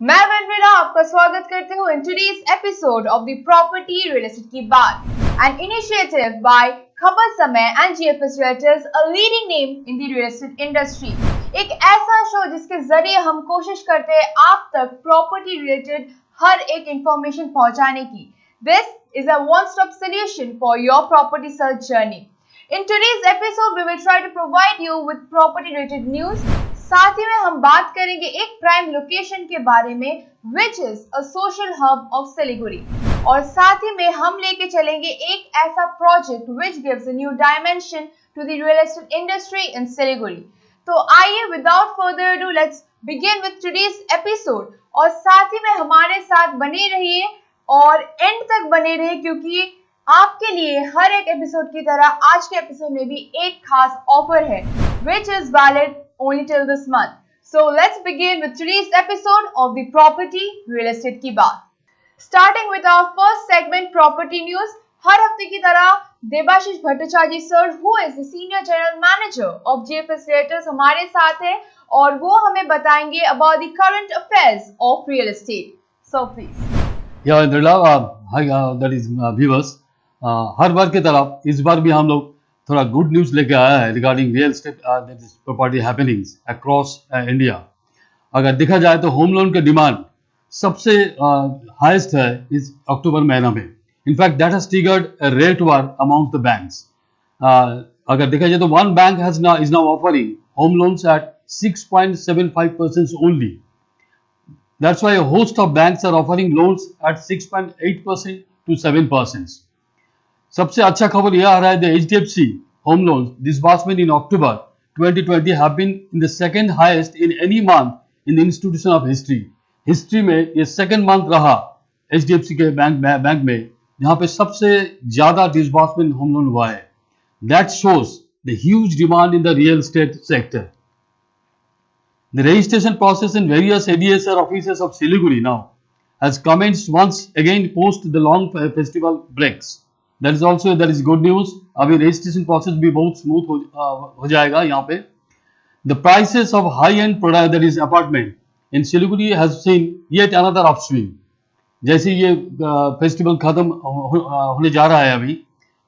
मैं वेनविला आपका स्वागत करती हूँ in today's episode of the property real estate की बात, एन इनिशिएटिव बाय खबर समय and GFS realtors, a leading name in the real estate industry. एक ऐसा शो जिसके जरिए हम कोशिश करते हैं आप तक प्रॉपर्टी रिलेटेड हर एक इंफॉर्मेशन पहुंचाने की। This is a one stop solution for your property search journey. In today's episode, we will try to provide you with property related news. साथ ही में हम बात करेंगे एक प्राइम लोकेशन के बारे में which is a social hub of Siliguri, और साथ ही में हम लेके चलेंगे एक ऐसा project which gives a new dimension to the real estate industry in Siliguri. तो आइए without further ado let's begin with today's episode, और साथ ही में हमारे साथ बने रहिए और एंड तक बने रहिए क्योंकि आपके लिए हर एक एपिसोड की तरह आज के एपिसोड में भी एक खास ऑफर है which is valid only till this month. So let's begin with today's episode of the property real estate की बात। Starting with our first segment property news, हर हफ्ते की तरह Debashish Bhattacharya sir who is the senior general manager of JFS Realtors हमारे साथ है और वो हमें बताएंगे about the current affairs of real estate. So please. Yeah, Indrila, hi, that is viewers. हर बार की तरह इस बार भी हम लोग थोड़ा गुड न्यूज़ लेके आया है regarding real estate that is property happenings across India. अगर देखा जाए तो होम लोन के डिमांड सबसे हाईएस्ट है इस अक्टूबर महीना में। In fact that has triggered a rate war among the banks. अगर देखा जाए तो one bank is now offering home loans at 6.75% only. That's why a host of banks are offering loans at 6.8% to 7%. सबसे अच्छा खबर यह आ रहा है the HDFC home loans disbursement in October 2020 have been in the second highest in any month in the institution of history. History में ये second month रहा HDFC के बैंक में जहाँ पे सबसे ज्यादा डिसबर्समेंट होम लोन हुआ है। That shows the huge demand in the real estate sector. The registration process in various ADSR offices of Siliguri now has commenced once again post the long festival breaks. That is good news. अभी registration process भी बहुत smooth हो जाएगा यहाँ पे. The prices of high-end product that is apartment in Siliguri has seen yet another upswing. जैसे ये festival खत्म होने जा रहा है अभी,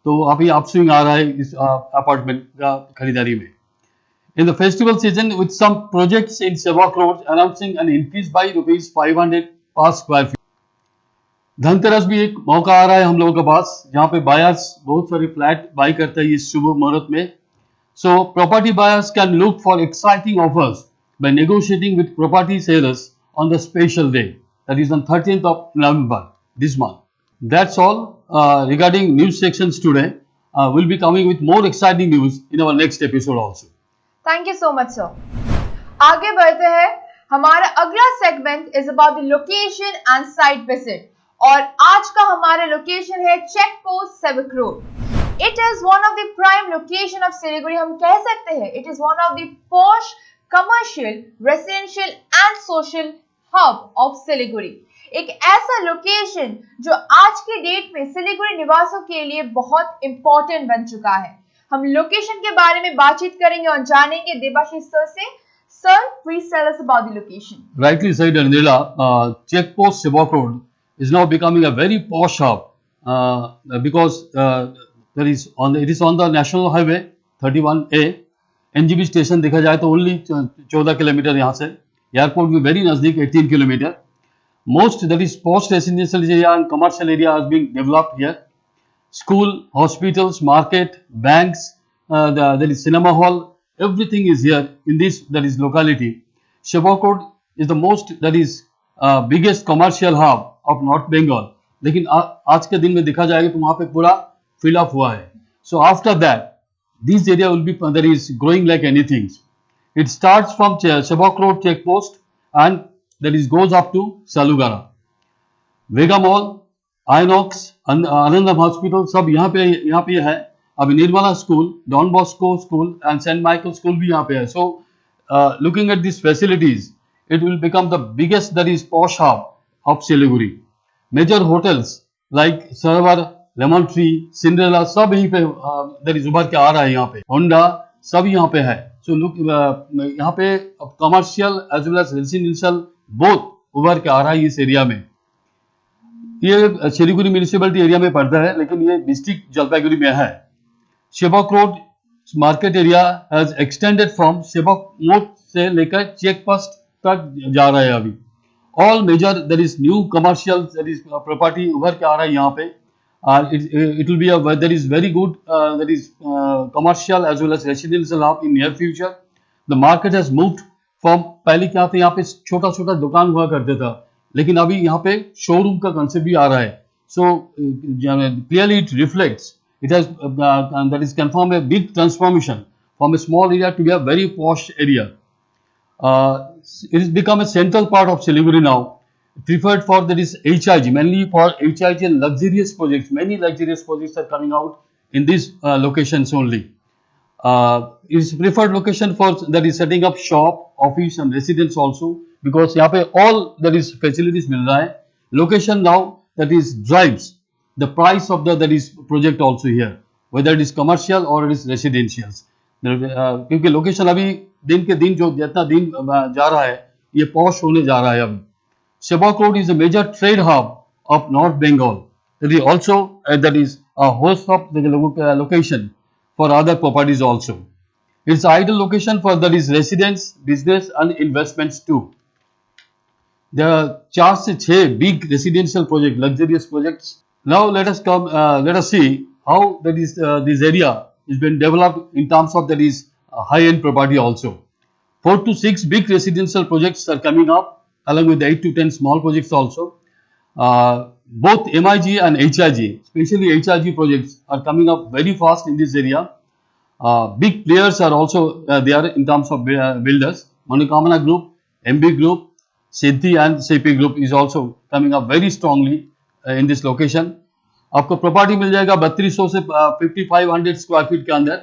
तो अभी upswing आ रहा है इस अपार्टमेंट का खरीदारी में. In the festival season, with some projects in Sevak Road announcing an increase by rupees 500 per square feet. Dhanteras भी एक मौका आ रहा है हम लोगों के पास जहाँ पे बायर्स बहुत सारे फ्लैट बाई करते हैं इस शुभ मुहूर्त में। So property buyers can look for exciting offers by negotiating with property sellers on the special day, that is on 13th of November this month. That's all regarding news sections today. We'll be coming with more exciting news in our next episode also. Thank you so much sir. आगे बढ़ते हैं। हमारा अगला segment is about the location and site visit, और आज का हमारा location है चेक पोस्ट सेवक road. It is one of the prime location of Siliguri. हम कह सकते हैं it is one of the posh commercial residential and social hub of Siliguri. एक ऐसा लोकेशन जो आज के डेट में सिलीगुड़ी निवासियों के लिए बहुत इंपॉर्टेंट बन चुका है। हम लोकेशन के बारे में बातचीत करेंगे और जानेंगे देबाशीष सर से। Sir, please tell us about the location. Rightly said, Anila. Check Post Sevak Road is now becoming a very posh hub because it is on the National Highway 31A. NGB station देखा जाए तो only 14 kilometre यहाँ से, airport भी very नजदीक 18 kilometre. Most that is post residential area and commercial area has been developed here. School, hospitals, market, banks, there is cinema hall, everything is here in this that is locality. Sevak Road is the most that is biggest commercial hub of North Bengal. लेकिन आज के दिन में देखा जाएगा तो वहाँ पे पूरा fill up हुआ है. So after that, this area will be that is growing like anything. It starts from Sevak Road check post and that is goes up to Salugara. Vega Mall, INOX, Anandam hospital सब यहाँ पे है। अभी Nirmala school, Don Bosco school and saint Michael school भी यहाँ पे है। So looking at this facilities it will become the biggest that is posh hub of Siliguri. Major hotels like Sarovar, Lemon Tree, Cinderella सब यहीं पे दैट इज उभर के आ रहा है। यहाँ पे होंडा सब यहाँ पे है। सो लुक यहाँ पे commercial as well as residential both उभर के आ रहा है इस एरिया में। ये सिलीगुड़ी म्यूनिसिपैलिटी एरिया में पड़ता है, लेकिन ये डिस्ट्रिक्ट जलपाईगुड़ी में है। Sevoke road market area has extended from Sevoke मोड़ से लेकर चेक पोस्ट तक जा रहा है अभी। All major there is new commercial there is property उभर के आ रहा है यहाँ पे। It will be there is very good there is commercial as well as residential hub in near future. The market has moved from पहले क्या था, यहाँ पे छोटा छोटा दुकान हुआ करते था, लेकिन अभी यहाँ पे शोरूम का कंसेप्ट भी आ रहा है। So clearly it reflects it has that is confirmed a big transformation from a small area to be a very posh area. It has become a central part of Siliguri now, preferred for that is HIG, mainly for HIG and luxurious projects. Many luxurious projects are coming out in these locations only. It is preferred location for that is setting up shop, office and residence also, because यहाँ पे all that is facilities मिल रहा है। Location now that is drives the price of the that is project also here, whether it is commercial or it is residential. क्योंकि location अभी दिन के दिन जो जितना दिन जा रहा है ये पॉश होने जा रहा है अभी। Sebok Road is a major trade hub of North Bengal. It is also that is a host of the location for other properties also. It's ideal location for that is residence, business and investments too. There are 4 से 6 big residential projects, luxurious projects. Now let us see how that is this area is been developed in terms of that is high-end property also. 4 to 6 big residential projects are coming up, along with 8 to 10 small projects also. Both MIG and HIG, especially HIG projects, are coming up very fast in this area. Big players are also there in terms of builders. Manokamana Group, MB Group, Siddhi and CP Group is also coming up very strongly in this location. आपको property मिल जाएगा 3200 से 5500 square feet के अंदर,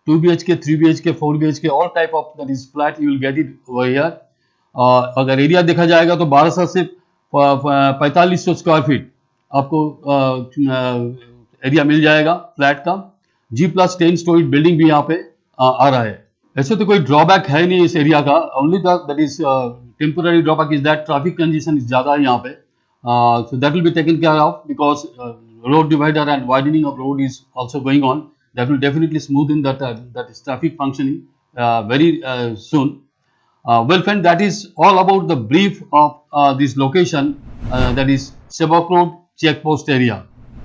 2 BHK, 3 BHK, 4 BHK, all type of that is flat you will get it over here. अगर area देखा जाएगा तो 1200 से 4500 स्क्वायर फीट आपको एरिया मिल जाएगा फ्लैट का। G+10 स्टोरी बिल्डिंग भी यहाँ पे आ रहा है। ऐसे तो कोई ड्रॉबैक है नहीं इस एरिया का, only that is temporary drawback is that traffic congestion ज़्यादा है यहाँ पे। So that will be taken care of because road divider and widening of road is also going on. That will definitely smoothen that is traffic functioning very soon. Well friend, that is all about the brief of this location that is Sebok Road check post area.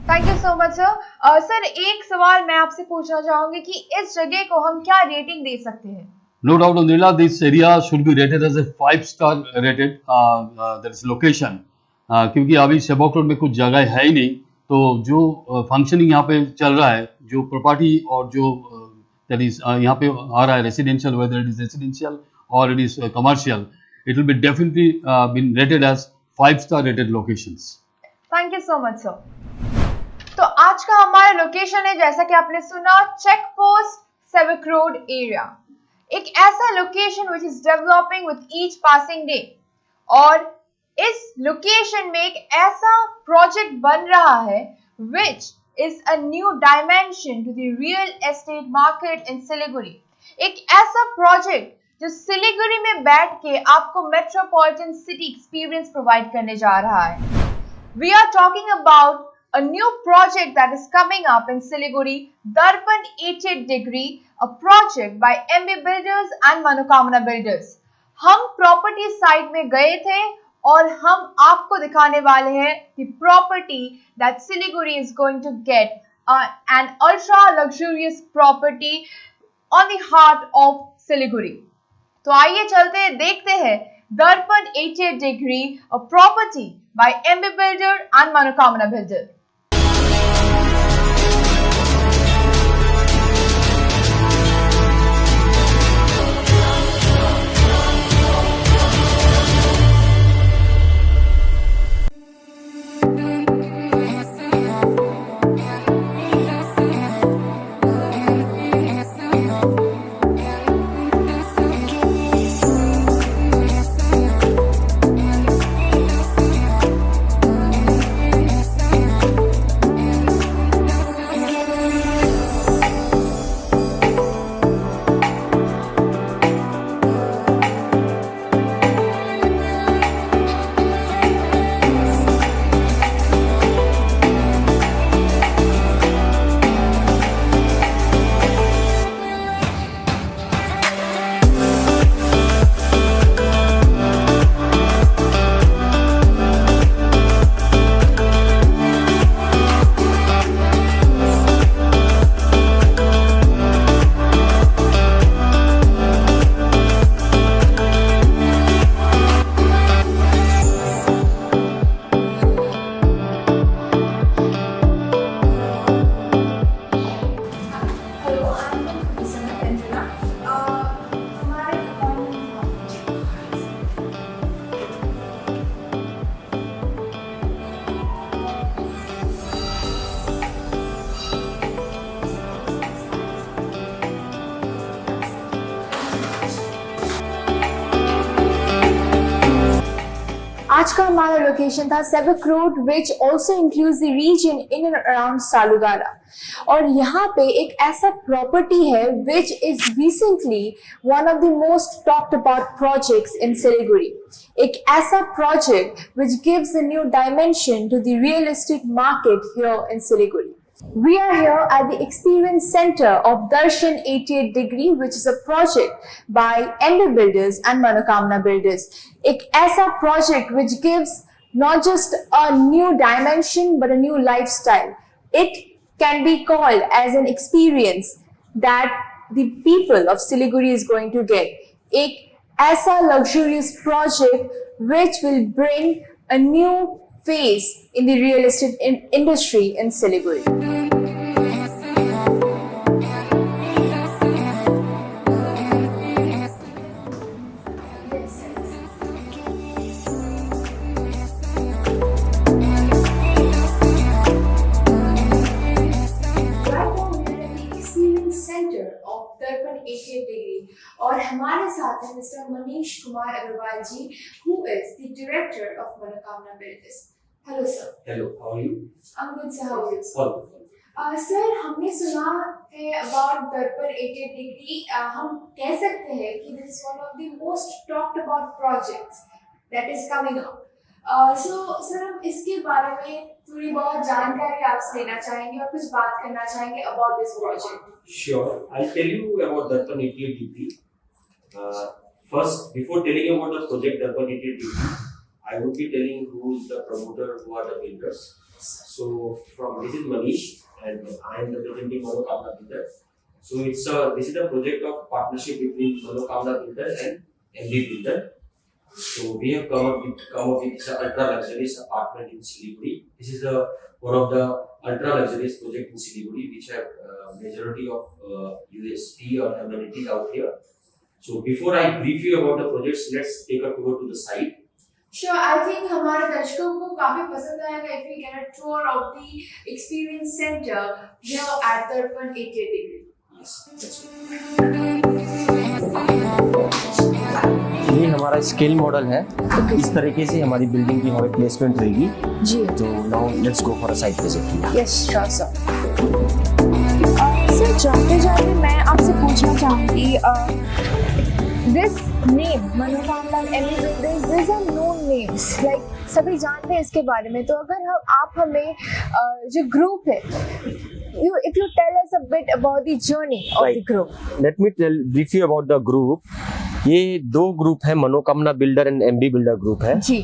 Thank you so much sir. Sir एक सवाल मैं आपसे पूछना चाहूंगी कि इस जगह को हम क्या रेटिंग दे सकते हैं? No doubt on Nila, this area should be rated as a 5-star rated that is location. क्योंकि अभी सेबॉक रोड में कुछ जगह है ही नहीं, तो जो फंक्शनिंग यहाँ पे चल रहा है, जो प्रॉपर्टी और जो दैट इज यहाँ पे आ रहा है residential, whether it is residential और it is commercial, it will be definitely been rated as 5-star rated locations. Thank you so much sir. तो आज का हमारा लोकेशन है, जैसा कि आपने सुना, चेक पोस्ट सेबक रोड एरिया, एक ऐसा location which is developing with each passing day. और इस लोकेशन में एक ऐसा प्रोजेक्ट बन रहा है which is a new dimension to the real estate market in Siliguri. एक ऐसा प्रोजेक्ट जो सिलीगुड़ी में बैठ के आपको मेट्रोपॉलिटन सिटी एक्सपीरियंस प्रोवाइड करने जा रहा है। We are talking about a new project that is coming up in Siliguri, Darpan 88 Degree, a project by MB Builders and Manokamana Builders. हम प्रॉपर्टी साइट में गए थे और हम आपको दिखाने वाले हैं the property that Siliguri is going to get, an ultra luxurious property on the heart of Siliguri. तो आइए चलते हैं, देखते हैं Darpan 88 Degree, a property by MB Builder and Manokamana Builder. का हमारा लोकेशन था Sevoke road, which also includes the region in and around Salugara. और यहाँ पे एक ऐसा प्रॉपर्टी है which is recently one of the most talked about projects in Siliguri. एक ऐसा project which gives a new dimension to the real estate market here in Siliguri. We are here at the Experience Center of Darshan 88 Degree, which is a project by MB Builders and Manokamna Builders. एक ऐसा project which gives not just a new dimension but a new lifestyle. It can be called as an experience that the people of Siliguri is going to get. एक ऐसा luxurious project which will bring a new phase in the real estate industry in Siliguri. Centre of Darpan 88 degree और हमारे साथ है mister Manish Kumar Agarwal ji, who is the director of Manokamna Builders. Hello sir. Hello, how are you? I'm good sir, how are you? All sir हमने सुना है about दर्पण 88 degree, हम कह सकते हैं कि this is one of the most talked about projects that is coming up. So sir हम इसके बारे में थोड़ी बहुत जानकारी आपसे लेना चाहेंगे और कुछ बात करना चाहेंगे about this project. Sure, I'll tell you about Darpan 88 degree. First, before telling you about the project Darpan 88 degree, I would be telling who is the promoter, who are the builders. So, this is Manish, and I am representing Manokamna Builder. So, this is a project of partnership between Manokamna Builder and MB Builder. So, we have come up with this ultra luxurious apartment in Siliguri. This is one of the ultra luxurious project in Siliguri, which have majority of USP or amenities out here. So before I brief you about the projects, let's take a tour to the site. Sure, I think हमारे दर्शकों को काफी पसंद आएगा if we get a tour of the Experience Center here at Darpan 88 Degree. Yes, that's right. ये हमारा scale model है। इस तरीके से हमारी बिल्डिंग की हमारी प्लेसमेंट रहेगी जी। तो now let's go for a site visit. Yes sure sir. Sir जाते जाते मैं आपसे पूछना चाहूँगी, this name Manokamna MB builders, this are known names, like सभी जानते हैं इसके बारे में। तो अगर आप हमें जो ग्रुप है, if you tell us a bit about the journey of the group. Let me brief you about the group. ये दो ग्रुप है, Manokamna builder and MB builder group है जी।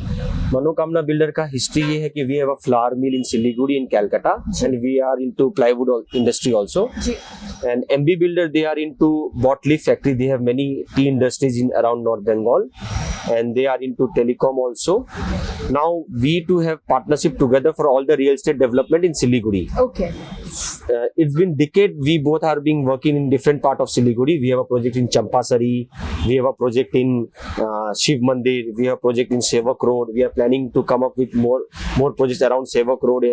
मनोकामना बिल्डर का हिस्ट्री ये है कि we have a flour mill in Siliguri in Calcutta and we are into plywood industry also जी। And MB builder they are into bought leaf factory, they have many tea industries in around north Bengal and they are into telecom also. Now we too have partnership together for all the real estate development in Siliguri. Okay. It's been decade we both are being working in different part of Siliguri. We have a project in Champasari, we have a project in Shiv Mandir, we have a project in Sevak Road. We are planning to come up with more projects around Sevak Road,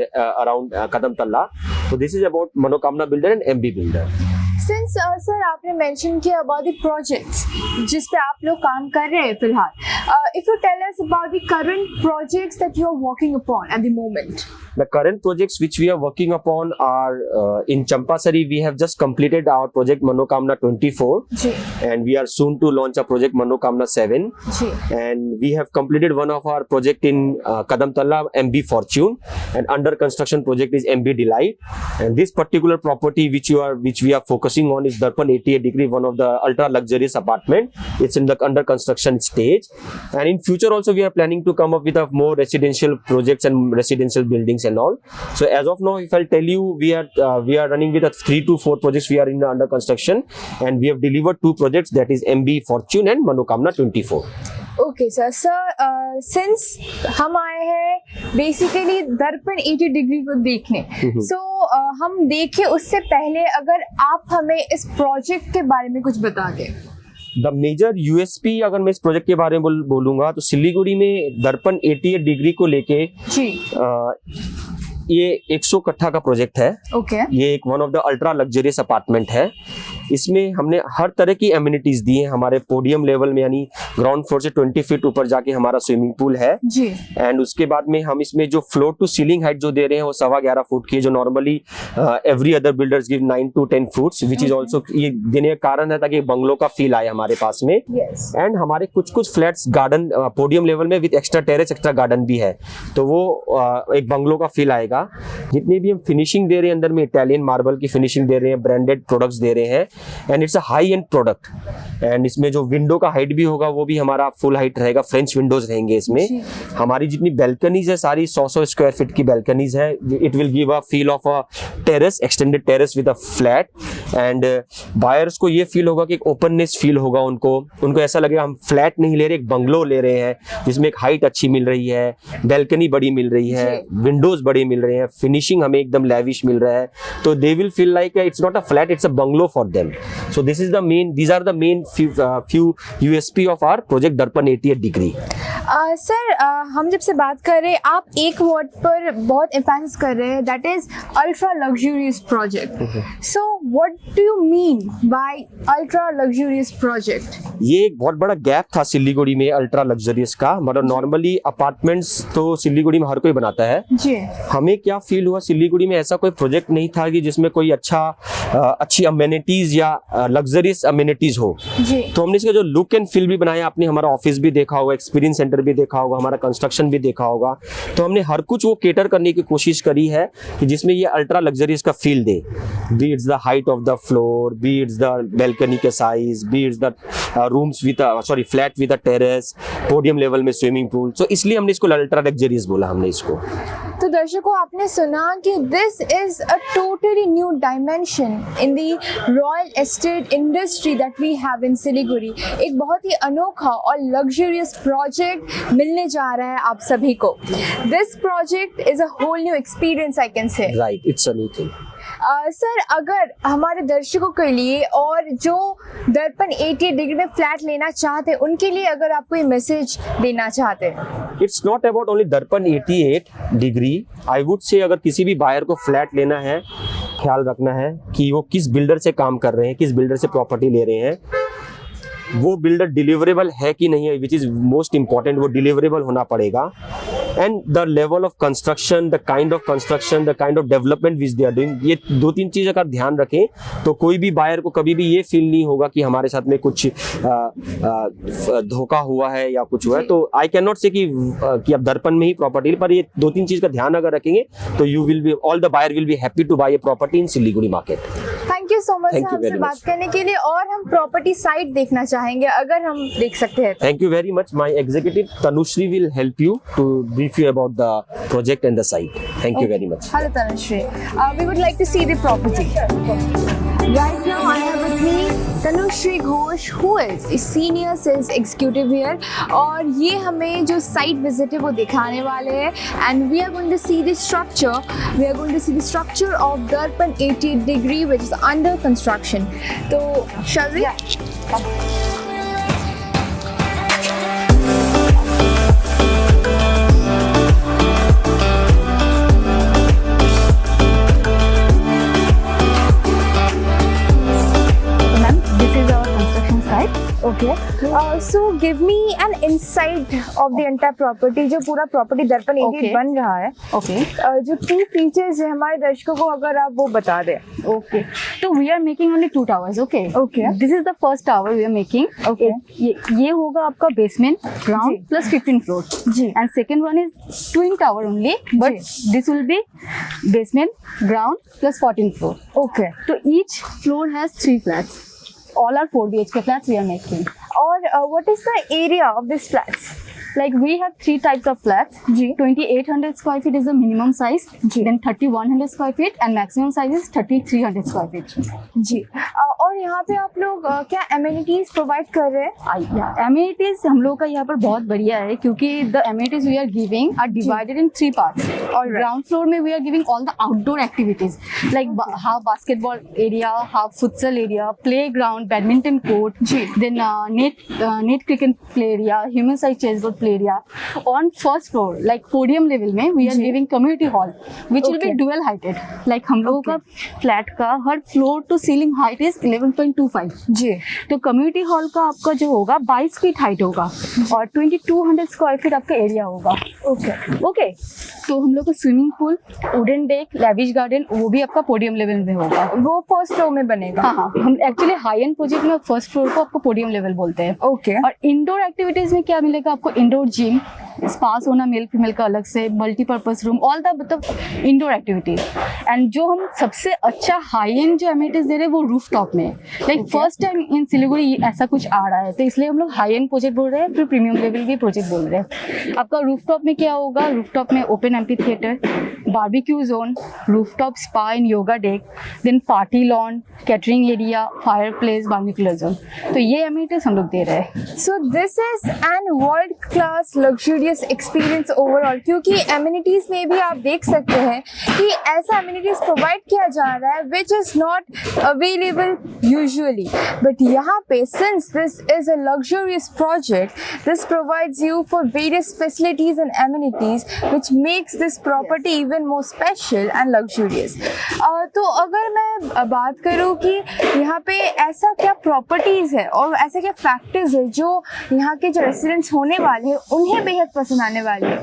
around Kadamtalla. So this is about Manokamna Builder and MB Builder. Since sir आपने mention किया about the projects जिस पे आप लोग काम कर रहे हैं फिलहाल, if you tell us about the current projects that you are working upon at the moment. The current projects which we are working upon are in Champasari. We have just completed our project Manokamna 24 जी. and we are soon to launch a project Manokamna 7 जी. and we have completed one of our project in Kadamtalla MB Fortune, and under construction project is MB Delight. And this particular property which we are focusing on is Darpan 88 Degree, one of the ultra luxurious apartment. It's in the under construction stage, and in future also we are planning to come up with a more residential projects and residential buildings and all. So as of now, if I'll tell you, we are running with a 3 to 4 projects we are in under construction, and we have delivered 2 projects, that is MB Fortune and Manokamna 24. Okay sir. Sir since हम आए हैं basically दर्पण 80 degree को देखने, सो हम देखें उससे पहले अगर आप हमें इस प्रोजेक्ट के बारे में कुछ बता दें। द मेजर यूएसपी अगर मैं इस प्रोजेक्ट के बारे में बोलूंगा तो सिलीगुड़ी में दर्पण 88 डिग्री को लेके जी ये 100 कट्ठा का प्रोजेक्ट है। ओके ये एक one of the ultra luxurious apartment है। इसमें हमने हर तरह की एमिनिटीज दी हैं। हमारे पोडियम लेवल में यानी ग्राउंड फ्लोर से 20 फीट ऊपर जाके हमारा स्विमिंग पूल है जी। एंड उसके बाद में हम इसमें जो फ्लोर टू सीलिंग हाइट जो दे रहे हैं वो 11.25 फुट की है, जो normally every other builders give 9 to 10 foots, which is also ये देने का कारण है ताकि बंगलो का फील आए हमारे पास में। यस एंड हमारे कुछ फ्लैट्स गार्डन पोडियम लेवल में with extra terrace extra garden भी है, तो वो एक बंगलो का फील आएगा। जितनी भी हम फिनिशिंग दे रहे हैं अंदर में इटालियन मार्बल की फिनिशिंग दे रहे हैं, ब्रांडेड प्रोडक्ट्स दे रहे हैं and it's a high and product. And इसमें जो विंडो का हाइट भी होगा वो भी हमारा फुल हाइट रहेगा, फ्रेंच विंडोज रहेंगे इसमें। हमारी जितनी बैल्कनीज है सारी 100 स्क्वायर फीट की बैल्कनीज है। It will give a feel of a terrace, extended terrace with a flat and buyers को ये फील होगा कि एक ओपननेस फील होगा उनको ऐसा लगेगा हम फ्लैट नहीं ले रहे, एक बंगलो ले रहे हैं जिसमें एक हाइट अच्छी मिल रही है, बैल्कनी बड़ी मिल रही है, विंडोज बड़े मिल रहे हैं, फिनिशिंग हमें एकदम लैविश मिल रहा है, तो they will feel like it's not a flat, it's a bungalow for them. So this is the main, these are the main few USP of our project दर्पण 88 डिग्री। सर हम जब से बात कर रहे हैं आप एक वर्ड पर बहुत एम्फेसिस कर रहे हैं, that is ultra luxurious project. So what do you mean by ultra luxurious project? ये एक बहुत बड़ा गैप था सिल्लीगुड़ी में अल्ट्रा लग्जरियस का। मतलब नॉर्मली अपार्टमेंट्स तो सिल्लीगुड़ी में हर कोई बनाता है जी। हमें क्या फील हुआ सिल्लीगुड़ी में ऐसा कोई प्रोजेक्ट नहीं था कि जिसमें कोई अच्छी अमेनिटीज या लग्जरियस अमेनिटीज हो जी। तो हमने इसका जो लुक एंड फील भी बनाया, आपने हमारा ऑफिस भी देखा होगा, एक्सपीरियंस सेंटर भी देखा होगा, हमारा कंस्ट्रक्शन भी देखा होगा, तो हमने हर कुछ वो केटर करने की कोशिश करी है कि जिसमें ये अल्ट्रा लग्जरियस का फील दे, be it's the height of the floor, be it's the balcony के size, be it's the rooms with flat with a terrace, podium level में स्विमिंग पूल। सो इसलिए हमने इसको अल्ट्रा लग्जरियस बोला हमने इसको। तो दर्शकों आपने सुना कि this is a totally new dimension in the royal estate industry that we have in Siliguri. एक बहुत ही अनोखा और लग्जरियस प्रोजेक्ट मिलने जा रहा है आप सभी को। This project is a whole new experience I can say. Right, it's a new thing. Sir अगर हमारे दर्शकों के लिए और जो दर्पण 88 डिग्री में फ्लैट लेना चाहते हैं उनके लिए अगर आप कोई मैसेज देना चाहते हैं? इट्स नॉट अबाउट ओनली दर्पण 88 डिग्री। आई वुड से अगर किसी भी बायर को फ्लैट लेना है, ख्याल रखना है कि वो किस बिल्डर से काम कर रहे हैं, किस बिल्डर से प्रॉपर्टी ले रहे हैं, वो बिल्डर डिलीवरेबल है कि नहीं है, विच इज मोस्ट इंपॉर्टेंट। वो डिलीवरेबल होना पड़ेगा and the level of construction, the kind of construction, the kind of development which they are doing, ये 2-3 चीज अगर ध्यान रखें तो कोई भी बायर को कभी भी ये फील नहीं होगा कि हमारे साथ में कुछ धोखा हुआ है या कुछ हुआ है। तो आई कैन नॉट से कि आप दर्पण में ही प्रॉपर्टी, पर ये 2-3 चीज का ध्यान अगर रखेंगे तो you will be, all the buyer will be happy to buy a property in Siliguri market. Thank you so much हमसे बात करने के लिए, और हम प्रॉपर्टी साइट देखना चाहेंगे अगर हम देख सकते हैं। Thank you very much. My executive Tanushree will help you to brief you about the project and the site. Thank you very much. Hello Tanushree. We would like to see the property. Right now I have with me Tanushree Ghosh, who is a senior sales executive here, और ये हमें जो site visit है वो दिखाने वाले हैं। And we are going to see the structure. We are going to see the structure of Darpan 88 degree which is under construction. तो shall we? Okay. So give me an insight of the entire property. जो पूरा property दर्पण 88 बन रहा है, Okay. जो key features है हमारे दर्शकों को अगर आप वो बता दें। Okay. So we are making only 2 towers. Okay. Okay. This is the first tower we are making. Okay. ये होगा आपका basement, ground ji. plus 15 floor. Ji. And second one is twin tower only, but this will be basement, ground plus 14 floor. Okay. So each floor has 3 flats. All are 4 BHK flats we are making. और what is the area of these flats? Like we have 3 types of flats. Ji. 2800 square feet is the minimum size. Ji. Then 3100 square feet and maximum size is 3300 square feet. जी. और यहाँ पे आप लोग क्या amenities provide कर रहे हैं? Amenities हम लोग का यहाँ पर बहुत बढ़िया है क्योंकि the amenities we are giving are divided in 3 parts. और ground floor में we are giving all the outdoor activities like half basketball area, half futsal area, playground, badminton court, then net cricket play area, human size chessboard play beautiful area. On first floor, like podium level में, we are giving community hall, which will be dual heighted. Like हम लोगों का flat का हर floor to ceiling height is 11.25 जी। तो community hall का आपका जो होगा 22 फीट हाइट होगा और 2200 स्क्वायर फीट आपका एरिया होगा। ओके तो हम लोग को swimming pool, wooden deck, lavish garden वो भी आपका पोडियम लेवल में होगा। वो फर्स्ट फ्लोर में बनेगा। हाँ, हम एक्चुअली हाई एंड प्रोजेक्ट में फर्स्ट फ्लोर को आपको पोडियम लेवल बोलते हैं। ओके। और इंडोर एक्टिविटीज में क्या मिलेगा आपको? इंडोर जिम, स्पास होना मेल फीमेल का अलग से, मल्टीपर्पज रूम, ऑल द मतलब इंडोर एक्टिविटीज। एंड जो हम सबसे अच्छा हाई एंड जो एमिनिटीज दे रहे हैं वो रूफ टॉप में। Like first time in Siliguri ऐसा कुछ आ रहा है, तो इसलिए हम लोग हाई एंड प्रोजेक्ट बोल रहे हैं, फिर प्रीमियम लेवल भी प्रोजेक्ट बोल रहे हैं। आपका रूफ टॉप में क्या होगा? रूफ टॉप में open amphitheatre, barbecue zone, rooftop spa and yoga deck, then party lawn, catering area, fire place, barbecue zone. तो ये एमिनिटीज हम लोग दे रहे हैं। So this is an world class luxurious experience overall, क्योंकि amenities में भी आप देख सकते हैं कि ऐसा एमिनिटीज प्रोवाइड किया जा रहा है which is not available usually, but यहाँ पे since this is a luxurious project, this provides you for various facilities and amenities which makes this property even more special and luxurious. तो अगर मैं बात करूँ कि यहाँ पे ऐसा क्या प्रॉपर्टीज़ है और ऐसा क्या फैक्टर्स है जो यहाँ के जो रेसिडेंट्स होने वाले हैं उन्हें बेहद पसंद आने वाले हैं।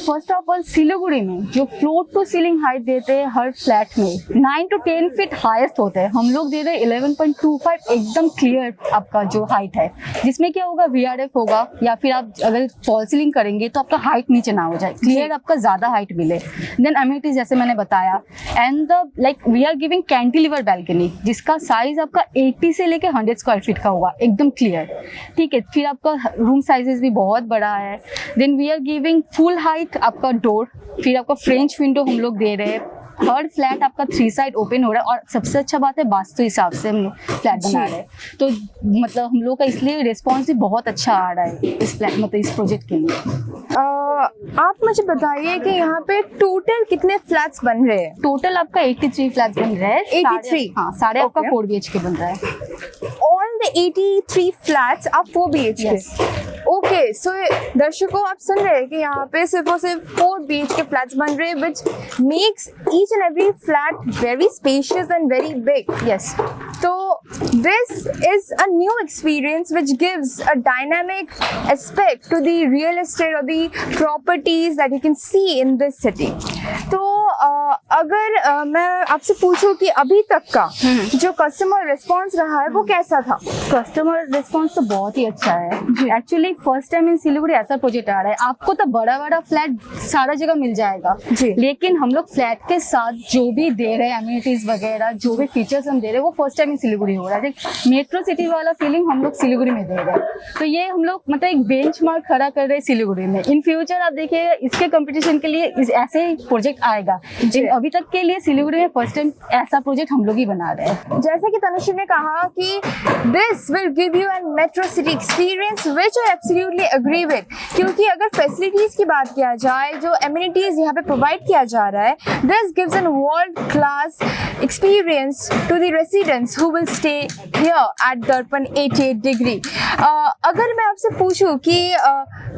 फर्स्ट ऑफ ऑल सिलीगुड़ी में जो फ्लोर टू सीलिंग हाइट देते हैं हर फ्लैट में 9 to 10 फीट हाईएस्ट होता है, हम लोग दे रहे हैं 11.25 एकदम क्लियर आपका जो हाइट है, जिसमें क्या होगा VRF होगा, या फिर आप अगर फॉल सीलिंग करेंगे तो आपका हाइट नीचे ना हो जाए, क्लियर आपका ज्यादा हाइट मिले। देन एमिनिटीज जैसे मैंने बताया, and the like we are giving cantilever balcony जिसका साइज आपका 80 से लेके 100 स्क्वायर फीट का होगा, एकदम क्लियर। ठीक है, फिर आपका रूम साइजेस भी बहुत बड़ा है। Then we are giving full height आपका डोर, फिर आपका फ्रेंच विंडो हम लोग दे रहे हैं। थर्ड फ्लैट आपका 3 साइड ओपन हो रहा है, और सबसे अच्छा बात है वास्तु हिसाब से हम लोग फ्लैट बना रहे हैं, तो मतलब हम लोग का इसलिए रिस्पॉन्स भी बहुत अच्छा आ रहा है इस फ्लैट मतलब इस प्रोजेक्ट के लिए। आप मुझे बताइए कि यहाँ पे टोटल कितने फ्लैट्स बन रहे हैं? टोटल आपका 83 फ्लैट्स बन रहे हैं। 83? हाँ, सारे आपका Okay. 4 BHK बन रहा है। All the 83 flats are 4 BHK. Yes. Okay, सो दर्शकों आप सुन रहे हैं कि यहाँ पे सिर्फ और सिर्फ 4 BHK फ्लैट्स बन रहे हैं, which makes each and every flat very spacious and very big. Yes, तो this is a new experience which gives a dynamic aspect to the real estate or the properties that you can see in this city. तो अगर मैं आपसे पूछूं कि अभी तक का जो कस्टमर रिस्पॉन्स रहा है वो कैसा था? कस्टमर रिस्पॉन्स तो बहुत ही अच्छा है। Actually first time in Siliguri ऐसा प्रोजेक्ट आ रहा है, आपको तो बड़ा बड़ा फ्लैट सारा जगह मिल जाएगा जी, लेकिन हम लोग फ्लैट के साथ जो भी दे रहे हैं एमिनिटीज वगैरह, जो भी फीचर्स हम दे रहे हैं वो फर्स्ट टाइम इन सिलीगुड़ी हो रहा है। मेट्रो सिटी वाला फीलिंग हम लोग सिलीगुड़ी में दे रहे हैं, तो ये हम लोग मतलब एक बेंचमार्क खड़ा कर रहे हैं सिलीगुड़ी में। इन फ्यूचर आप देखिएगा इसके कंपटीशन के लिए ऐसे ही प्रोजेक्ट आएगा, लेकिन अभी तक के लिए सिलीगुड़ी में फर्स्ट टाइम ऐसा प्रोजेक्ट हम लोग ही बना रहे हैं। जैसे कि तनुश्री ने कहा कि this will give you an metro city experience which I absolutely agree with, क्योंकि अगर फैसिलिटीज की बात किया जाए, जो एमिनिटीज यहाँ पे प्रोवाइड किया जा रहा है, this gives an world class experience to the residents who will stay here at Darpan 88 degree. अगर मैं आपसे पूछूं कि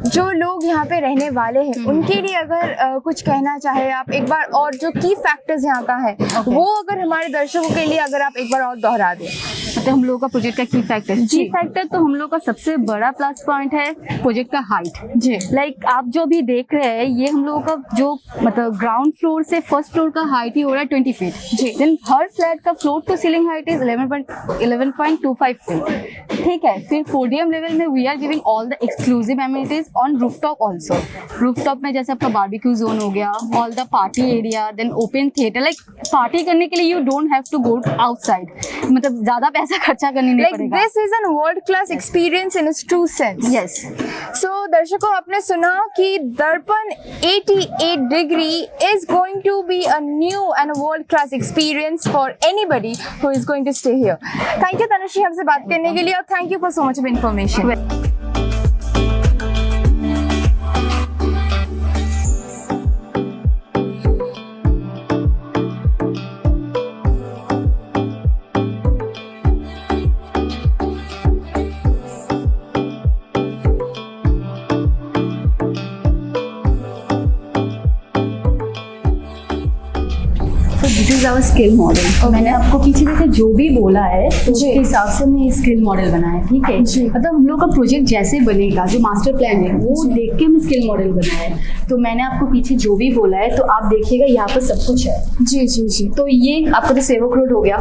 जो लोग यहाँ पे रहने वाले हैं उनके लिए अगर कुछ कहना चाहे आप एक बार, और जो की फैक्टर्स यहाँ का है वो अगर हमारे दर्शकों के लिए अगर आप एक बार और दोहरा दें। मतलब हम लोग का प्रोजेक्ट का की फैक्टर तो हम लोग का सबसे बड़ा प्लस पॉइंट है प्रोजेक्ट का हाइट जी। लाइक आप जो भी देख रहे हैं ये हम लोगों का जो मतलब ग्राउंड फ्लोर से फर्स्ट फ्लोर का हाइट ही हो रहा है 20 फीट जी। देन हर फ्लैट का floor to ceiling height is 11.25 feet. ठीक है, फिर पोडियम लेवल में we are giving all the exclusive amenities on rooftop also. Rooftop में जैसे आपका बारबेक्यू जोन हो गया, all the party area, then open theatre. Like party करने के लिए you don't have to go outside, मतलब ज्यादा पैसा खर्चा करने नहीं पड़ेगा। This is an world class experience in its true sense. Yes. So दर्शकों आपने सुना कि Darpan 88 degree is going to be a new and world class experience for anybody who is going to stay here. Thank you Tanushree हमसे बात करने के लिए, और thank you for so much of information. Is our skill model. मैंने आपको पीछे जैसे जो भी बोला है तो उसके हिसाब से हमने स्किल मॉडल बनाया है, ठीक है। मतलब हम लोग का प्रोजेक्ट जैसे बनेगा, जो मास्टर प्लान है वो देख के हम स्किल मॉडल बनाया है। तो मैंने आपको पीछे जो भी बोला है तो आप देखिएगा यहाँ पर सब कुछ है। जी जी जी। तो ये आपका तो सेवक रोड हो गया,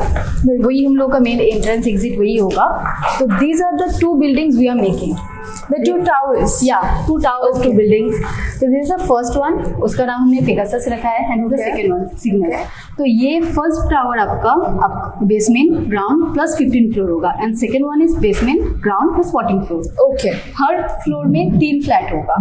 वही हम लोग का मेन एंट्रेंस एग्जिट वही होगा। तो these are the 2 buildings we are making, The 2 towers. Yeah, 2 towers, 2 buildings. So this is the first one, उसका नाम हमने पेगासस रखा है, and the second one signal. तो ये फर्स्ट टावर आपका बेसमेंट ग्राउंड प्लस 15 फ्लोर होगा, and second one is basement ground plus 14 floor. Okay. Her floor में 3 फ्लैट होगा,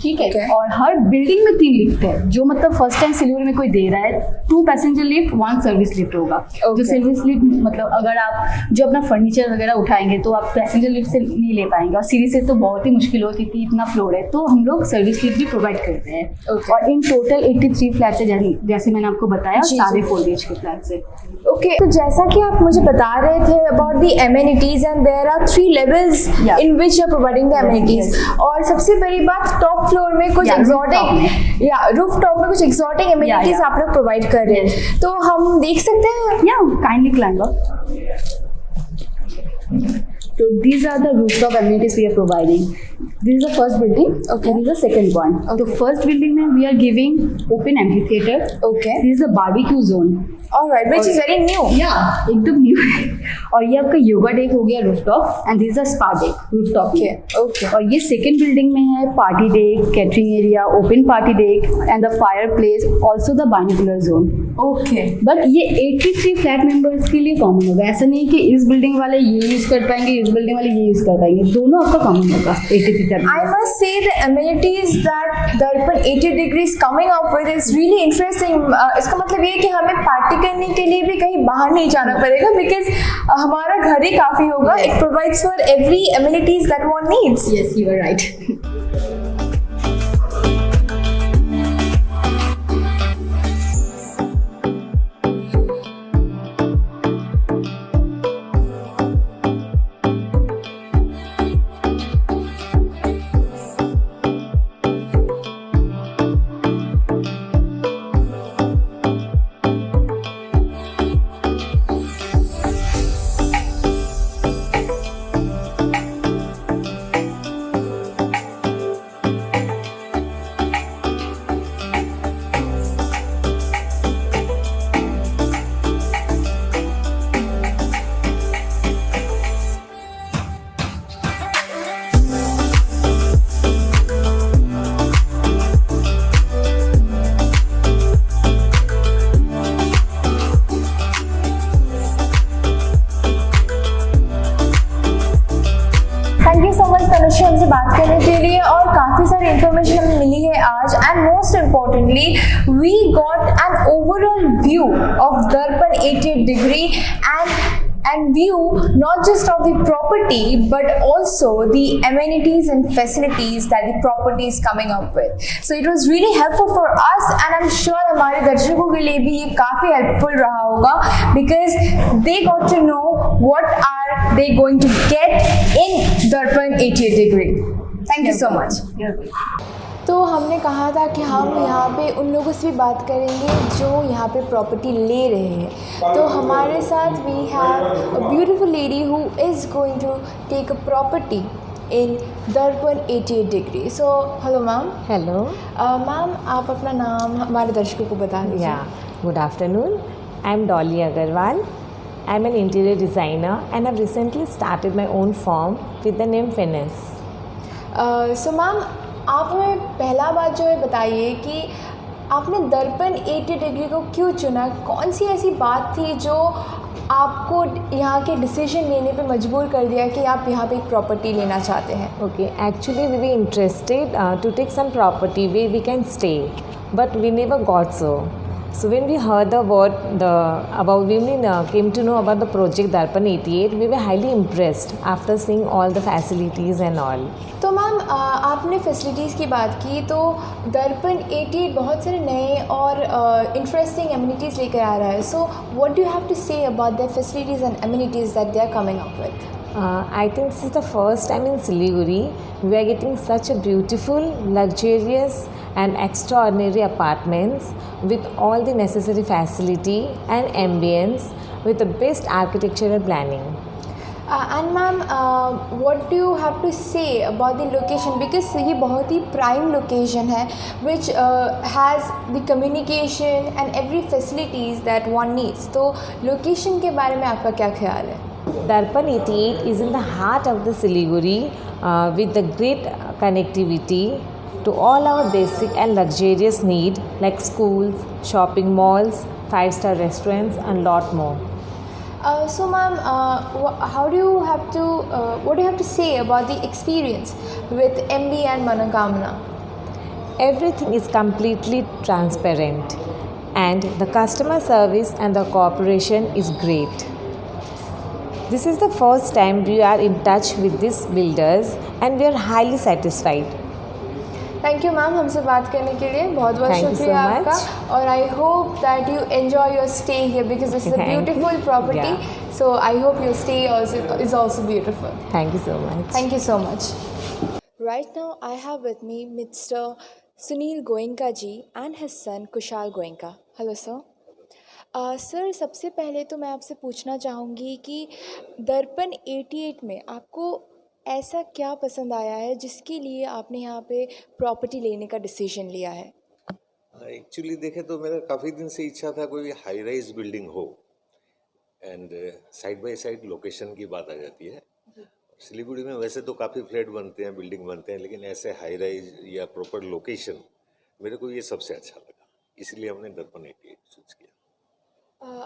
ठीक है। Okay. और हर बिल्डिंग में 3 लिफ्ट है, जो मतलब फर्स्ट टाइम सिलीगुड़ी में कोई दे रहा है। 2 पैसेंजर लिफ्ट, 1 सर्विस लिफ्ट होगा। Okay. जो सर्विस लिफ्ट मतलब अगर आप जो अपना फर्नीचर वगैरह उठाएंगे तो आप पैसेंजर लिफ्ट से नहीं ले पाएंगे, और सीढ़ी से तो बहुत ही मुश्किल होती थी, इतना फ्लोर है। तो हम लोग सर्विस लिफ्ट भी प्रोवाइड करते हैं। Okay. और इन टोटल 83 फ्लैट्स है, जैसे मैंने आपको बताया, जी, सारे जी। 4 BHK फ्लैट्स है। ओके, तो जैसा कि आप मुझे बता रहे थे about the amenities, and there are 3 levels Yeah. in which you are providing the Yes, amenities. yes. और सबसे बड़ी बात, टॉप फ्लोर में कुछ Yeah, exotic rooftop या रूफ टॉप में कुछ exotic amenities yeah. आप लोग प्रोवाइड कर रहे हैं, तो हम देख सकते हैं? या kindly climb up. So these are the rooftop amenities we are providing. This is the first building. Okay. This is the second one. Okay. The first building में we are giving open amphitheater. Okay. This is a barbecue zone. Alright, which is very new. Yeah, एकदम new है। और ये आपका yoga deck हो गया rooftop, and this is a spa deck rooftop Okay, में। okay. और ये सेकंड बिल्डिंग में है party deck, catering area, open party deck and the fire place, also the binocular zone. Okay. But ये 83 फ्लैट मेंबर्स के लिए common होगा, ऐसा नहीं कि इस बिल्डिंग वाले ये यूज कर पाएंगे, इस बिल्डिंग वाले ये यूज कर पाएंगे, दोनों आपका कॉमन होगा 83 flat. I must say the amenities that Darpan 80 degrees coming up with is really interesting. इसका मतलब ये है कि हमें पार्टी करने के लिए भी कहीं बाहर नहीं जाना पड़ेगा, बिकॉज हमारा घर ही काफी होगा। It provides for every amenities that one needs. Yes, you are right. Thank you so much Tanushree हमसे बात करने के लिए, और काफ़ी सारी इन्फॉर्मेशन हमें मिली है आज, and most importantly we got an overall view of Darpan 88 degree and view not just of the property but also the amenities and facilities that the property is coming up with. So it was really helpful for us, and I'm sure हमारे दर्शकों के लिए भी ये काफ़ी helpful रहा होगा, because they got to know what are they going to get in Darpan 88 degree. Thank you so much. तो हमने कहा था कि हम यहाँ पे उन लोगों से भी बात करेंगे जो यहाँ पे प्रॉपर्टी ले रहे हैं। तो हमारे साथ we have a beautiful lady who is going to take a property in Darpan 88 degree. So hello ma'am. Hello. Ma'am आप अपना नाम हमारे दर्शकों को बता दीजिए। Yeah. Good afternoon. I'm Dolly Agarwal. I'm an interior designer and I've recently started my own firm with the name Finesse. So ma'am आप हमें पहला बात जो है बताइए कि आपने दर्पण 80 डिग्री को क्यों चुना? कौन सी ऐसी बात थी जो आपको यहाँ के डिसीजन लेने पे मजबूर कर दिया कि आप यहाँ पे एक प्रॉपर्टी लेना चाहते हैं? Okay. Actually, we were interested to take some property where we can stay, but we never got so. So when we heard the word came to know about the project Darpan 88, we were highly impressed after seeing all the facilities and all. तो ma'am आपने facilities की बात की, तो दर्पण 88 बहुत सारे नए और इंटरेस्टिंग एमिनिटीज़ लेकर आ रहा है। So what do you have to say about the facilities and amenities that they are coming up with? I think this is the first time in Siliguri we are getting such a beautiful, luxurious and extraordinary apartments with all the necessary facility and ambience with the best architectural planning. And ma'am, what do you have to say about the location? Because ये बहुत ही prime location है, which has the communication and every facilities that one needs. तो location के बारे में आपका क्या ख्याल है? Darpan 88 is in the heart of the Siliguri with the great connectivity to all our basic and luxurious need like schools, shopping malls, 5-star restaurants and lot more. So ma'am, what do you have to say about the experience with MB and Manokamna? Everything is completely transparent and the customer service and the cooperation is great. This is the first time we are in touch with these builders and we are highly satisfied. Thank you ma'am, हमसे बात करने के लिए बहुत बहुत Thank you शुक्रिया so आपका. much. और I hope that you enjoy your stay here because it's a Thank you. Beautiful property. Yeah. So I hope your stay is also beautiful. Thank you so much. Thank you so much. Right now, I have with me Mr. Sunil Goenka ji and his son Kushal Goenka. Hello, sir. Sir, सबसे पहले तो मैं आपसे पूछना चाहूँगी कि दर्पण 88 में आपको ऐसा क्या पसंद आया है जिसके लिए आपने यहाँ पे प्रॉपर्टी लेने का डिसीजन लिया है? एक्चुअली देखें तो मेरा काफ़ी दिन से इच्छा था कोई हाई राइज बिल्डिंग हो and side by side location की बात आ जाती है. सिलीगुड़ी में वैसे तो काफ़ी फ्लैट बनते हैं, बिल्डिंग बनते हैं, लेकिन ऐसे हाई राइज या प्रॉपर लोकेशन मेरे को ये सबसे अच्छा लगा, इसलिए हमने दर्पण 88 चूज किया.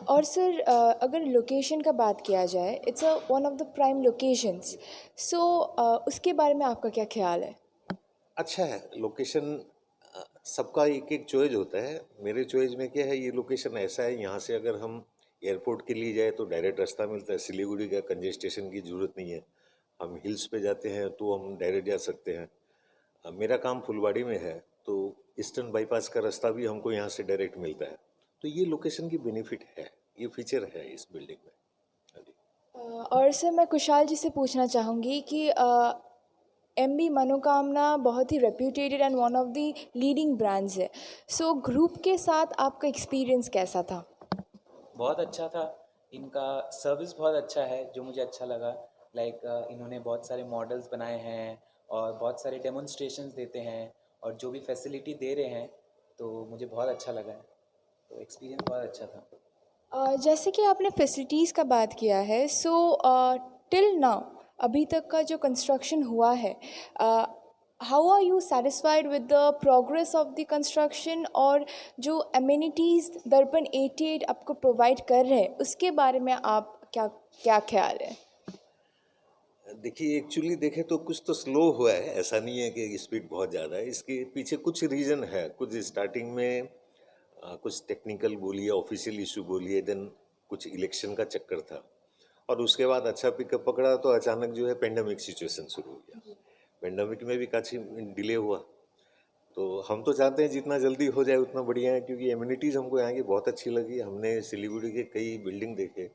और सर, अगर लोकेशन का बात किया जाए, it's one of the prime locations. So उसके बारे में आपका क्या ख्याल है? अच्छा है लोकेशन, सबका एक एक चॉइस होता है. मेरे चॉइस में क्या है, ये लोकेशन ऐसा है, यहाँ से अगर हम एयरपोर्ट के लिए जाए तो डायरेक्ट रास्ता मिलता है. सिलीगुड़ी का कंजेस्टेशन की ज़रूरत नहीं है. हम हिल्स पे जाते हैं तो हम डायरेक्ट जा सकते हैं. मेरा काम फुलवाड़ी में है तो ईस्टर्न बाईपास का रास्ता भी हमको यहाँ से डायरेक्ट मिलता है. तो ये लोकेशन की बेनिफिट है, ये फीचर है इस बिल्डिंग में. और सर, मैं कुशाल जी से पूछना चाहूँगी कि MB मनोकामना बहुत ही reputed and one of the leading brands है. सो ग्रुप के साथ आपका एक्सपीरियंस कैसा था? बहुत अच्छा था. इनका सर्विस बहुत अच्छा है जो मुझे अच्छा लगा. लाइक इन्होंने बहुत सारे मॉडल्स बनाए हैं और बहुत सारे डेमोन्स्ट्रेशंस देते हैं और जो भी फैसिलिटी दे रहे हैं तो मुझे बहुत अच्छा लगा है. तो एक्सपीरियंस बहुत अच्छा था. जैसे कि आपने फैसिलिटीज़ का बात किया है, सो टिल नाउ अभी तक का जो कंस्ट्रक्शन हुआ है, how are you satisfied with the progress of the construction, और जो एमिनिटीज़ दर्पण 88 आपको प्रोवाइड कर रहे हैं उसके बारे में आप क्या ख्याल है? देखिए एक्चुअली देखें तो कुछ तो स्लो हुआ है, ऐसा नहीं है कि स्पीड बहुत ज़्यादा है. इसके पीछे कुछ रीज़न है. कुछ स्टार्टिंग में कुछ टेक्निकल बोलिए, ऑफिशियल इशू बोलिए, देन कुछ इलेक्शन का चक्कर था और उसके बाद अच्छा पिकअप पकड़ा तो अचानक जो है पेंडेमिक सिचुएशन शुरू हो गया. पेंडेमिक में भी काफ़ी डिले हुआ. तो हम तो चाहते हैं जितना जल्दी हो जाए उतना बढ़िया है, क्योंकि एमिनिटीज़ हमको यहाँ की बहुत अच्छी लगी. हमने सिलीगुड़ी के कई बिल्डिंग देखे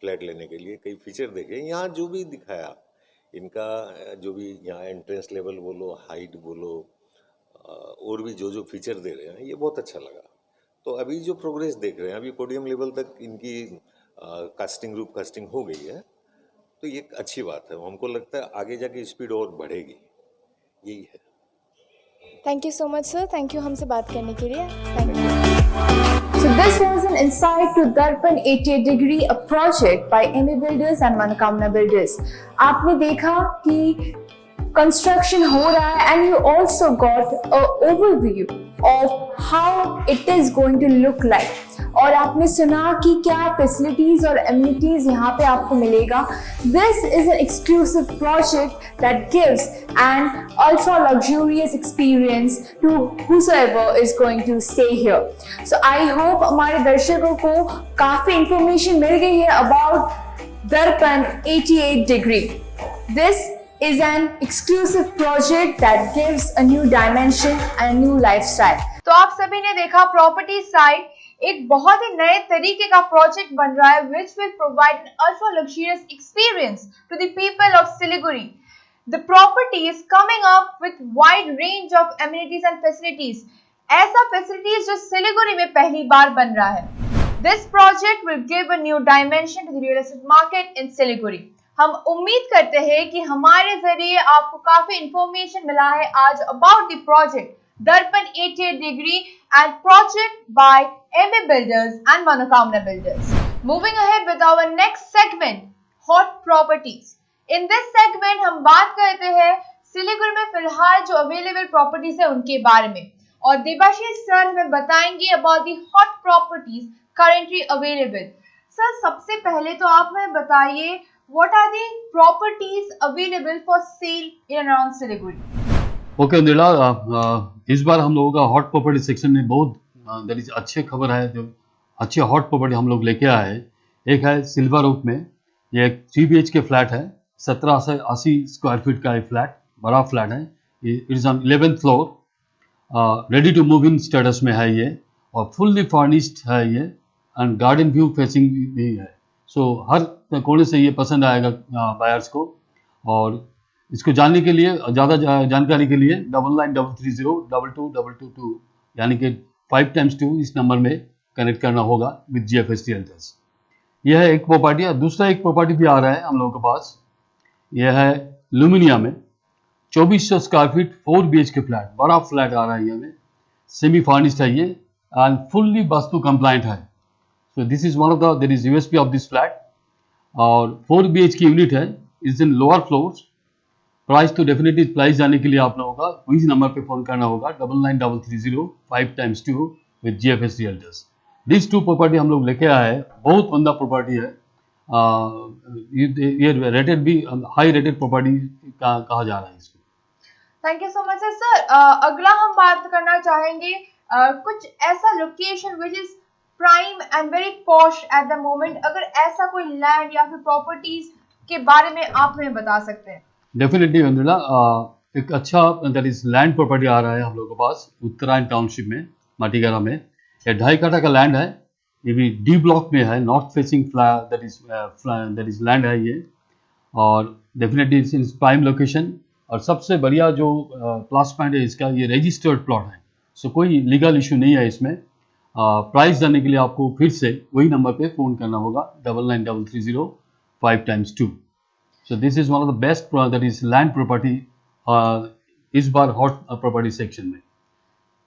फ्लैट लेने के लिए, कई फीचर देखे. यहाँ जो भी दिखाया इनका, जो भी यहाँ एंट्रेंस लेवल बोलो, हाइट बोलो, और भी जो फीचर दे रहे हैं ये बहुत अच्छा लगा. तो अभी जो प्रोग्रेस देख रहे हैं, अभी पोडियम लेवल तक इनकी कास्टिंग रूफ कास्टिंग हो गई है, तो ये अच्छी बात है. हमको लगता है आगे जाके स्पीड और बढ़ेगी, यही है. Thank you so much sir, thank you हमसे बात करने के लिए. Thank you. So this was an insight to Darpan 88 degree, a project by MB Builders and Manokamna Builders. आपने देखा कि कंस्ट्रक्शन हो रहा है and you also got a overview of how it is going to look like. और आपने सुना कि क्या फैसिलिटीज और एमिनिटीज यहाँ पे आपको मिलेगा. This is an exclusive project that gives an ultra luxurious experience to whosoever is going to stay here. So I hope हमारे दर्शकों को काफी इंफॉर्मेशन मिल गई है अबाउट दर्पण 88 degree. This is an exclusive project that gives a new dimension and a new lifestyle. तो आप सभी ने देखा प्रॉपर्टी साइट एक बहुत ही नए तरीके का प्रोजेक्ट बन रहा है which will provide an ultra luxurious experience to the people of Siliguri. The property is coming up with wide range of amenities and facilities. ऐसा फैसिलिटीज जो सिलीगुड़ी में पहली बार बन रहा है। This project will give a new dimension to the real estate market in Siliguri. हम उम्मीद करते हैं कि हमारे जरिए आपको काफी इंफॉर्मेशन मिला है आज about the project Darpan 88 degree and project by MB builders and Manokamna builders. Moving ahead with our next segment, hot properties. In this segment हम बात करते हैं सिलीगुड़ी में फिलहाल जो अवेलेबल प्रॉपर्टीज है उनके बारे में, और देबाशीष सर हमें बताएंगे about the hot properties currently available. Sir, सबसे पहले तो आप हमें बताइए what are the properties available for sale in and around Siliguri. Okay अंदिला, इस बार हम लोगों का हॉट प्रॉपर्टी सेक्शन में बहुत अच्छी खबर है। जो अच्छे हॉट प्रॉपर्टी हम लोग लेके आए हैं, एक है सिल्वर ओक में, ये एक 3 BHK फ्लैट है, 1780 स्क्वायर फीट का एक फ्लैट, बड़ा फ्लैट है। It is on 11th floor, ready to move in status में है ये, और फुल्ली फर्निश्ड है ये, एंड गार्डन व्यू फेसिंग भी है। सो हर कोने से ये पसंद आएगा बायर्स को। और इसको जानने के लिए, ज़्यादा जानकारी के लिए 9933022222 यानी कि 5x2 इस नंबर में कनेक्ट करना होगा विद GFS रियल्टर्स। यह है एक प्रॉपर्टी है। दूसरा एक प्रॉपर्टी भी आ रहा है हम लोगों के पास, यह है लुमिनिया में 2400 स्क्वायर फीट 4 BHK फ्लैट, बड़ा फ्लैट आ रहा है। ये में सेमी फर्निश्ड है ये, एंड फुल्ली वास्तु कंप्लाइंट है। So this is one of the there is USP of this flat, और 4 BHK यूनिट है, is in lower floors. Price तो डेफिनेटली प्राइस जाने के लिए आप लोगों का इस नंबर पे फोन करना होगा 993305x2 with GFS realtors. This 2 property हम लोग लेके आए हैं, बहुत बंदा प्रॉपर्टी है। ये रेटेड भी हाई रेटेड प्रॉपर्टी कहा जा रहा है इसको। Thank you so much sir. अगला हम बात करना चाहेंगे कुछ ऐसा location which is prime and very posh at the moment. अगर ऐसा कोई लैंड या फिर प्रॉपर्टीज के बारे में आप हमें बता सकते हैं। डेफिनेटली अंदिला, एक अच्छा दैट इज लैंड प्रॉपर्टी आ रहा है हम लोगों के पास उत्तरायण टाउनशिप में, माटीगरा में। ये 2.5 कट्ठा का लैंड है, ये भी D ब्लॉक में है, north facing that is land है ये, और डेफिनेटली इन प्राइम लोकेशन। और सबसे बढ़िया जो प्लस पॉइंट है इसका, ये रजिस्टर्ड प्लॉट है। सो कोई लीगल इशू नहीं है इसमें। प्राइस जानने के लिए आपको फिर से वही नंबर पे फ़ोन करना होगा 993305x2। So this is one of the best that is land property इस बार हॉट प्रॉपर्टी सेक्शन में।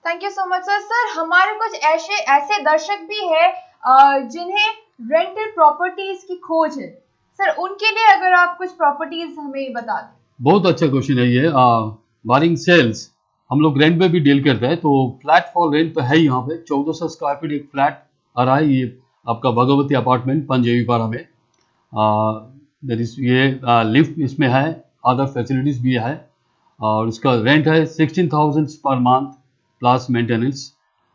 Thank you so much sir. Sir, हमारे कुछ ऐसे दर्शक भी हैं जिन्हें रेंटल प्रॉपर्टीज की खोज है। सर, उनके लिए अगर आप कुछ प्रॉपर्टीज हमें बता दें। बहुत अच्छा क्वेश्चन है ये। बारिंग सेल्स हम लोग रेंट पे भी डील करते हैं, तो फ्लैट फॉर रेंट पे है यहाँ पे 1400 स्क्वायर फीट एक फ्लैट आ रहा है। ये आपका भगवती अपार्टमेंट पंजेवीपारा में। ये लिफ्ट इसमें है, अदर फैसिलिटीज़ भी है, और इसका रेंट है 16,000 पर मंथ प्लस मेंटेनेंस।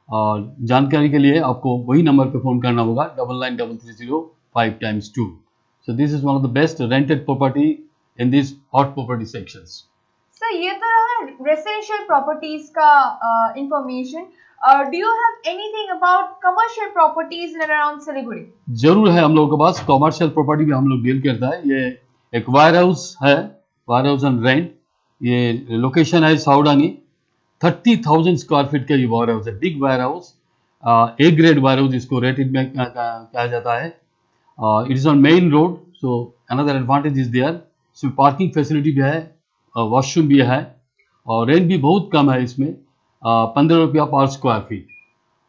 और जानकारी के लिए आपको वही नंबर पे फ़ोन करना होगा 993305x2। So this is one of the best rented property in this hot property sections. Sir, ये तो रहा रेसिडेंशियल प्रॉपर्टीज का information. Do you have anything about commercial properties in around Siliguri? जरूर है, हम लोगों के पास कमर्शियल प्रॉपर्टी भी हम लोग डील करता है। ये एक वायर हाउस है, वायर हाउस एंड रेंट। ये लोकेशन है साउडानी, 30,000 स्क्वायर फीट का ये वायर हाउस है, big warehouse, A grade warehouse इसको रेटेड में कहा जाता है। It is on main road, so another advantage is there. So parking facility भी है, वॉशरूम भी है, और रेंट भी बहुत कम है इसमें, 15 रुपया पर स्क्वायर फीट।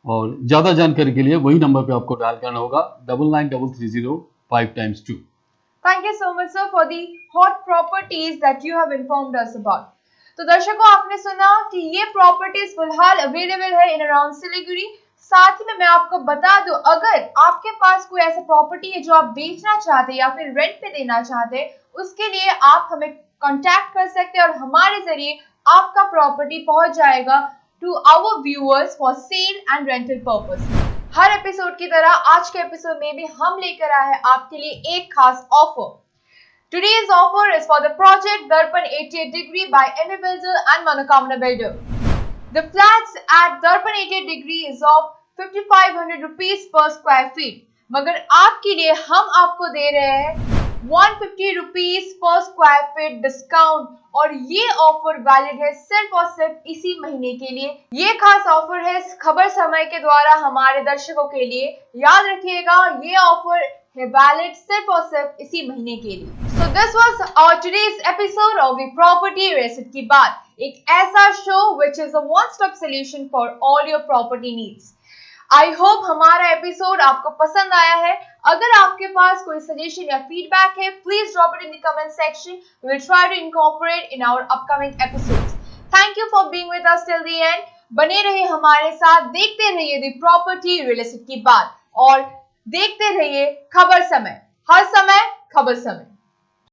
और ज़्यादा जानकारी के लिए वही नंबर पे आपको डायल करना होगा 993305x2। Thank you so much sir for the hot properties that you have informed us about. तो दर्शकों, आपने सुना कि ये प्रॉपर्टीज फिलहाल अवेलेबल है इन अराउंड सिलीगुड़ी। साथ ही में मैं आपको बता दूं, अगर आपके पास कोई ऐसा प्रॉपर्टी है जो आप बेचना चाहते हैं या फिर रेंट पे देना चाहते हैं, उसके लिए आप हमें कांटेक्ट कर सकते हैं और हमारे जरिए आपका प्रॉपर्टी पहुंच जाएगा to our viewers for sale and rental purpose. हर एपिसोड की तरह आज के एपिसोड में भी हम लेकर आए हैं आपके लिए एक खास offer. Today's offer is for the project Darpan 88 degree by MB Builder and Manokamna Builder. The flats at Darpan 88 degree is of 5,500 rupees per square feet. मगर आपके लिए हम आपको दे रहे हैं 150 rupees per square feet discount, और ये offer valid है सिर्फ और सिर्फ इसी महीने के लिए। ये खास ऑफर है खबर समय के द्वारा हमारे दर्शकों के लिए। याद रखिएगा, ये ऑफर है वैलिड सिर्फ और सिर्फ इसी महीने के लिए। So this was our today's episode of the property real estate की बात, एक ऐसा show which is a one stop solution for all your property needs. I hope हमारा एपिसोड आपको पसंद आया है। अगर आपके पास कोई सजेशन या फीडबैक है, please drop it in the comment section. We will try to incorporate in our upcoming episodes. Thank you for being with us till the end. बने रहिए हमारे साथ, देखते रहिए द प्रॉपर्टी रियल एस्टेट की बात, और देखते रहिए खबर समय, हर समय खबर समय।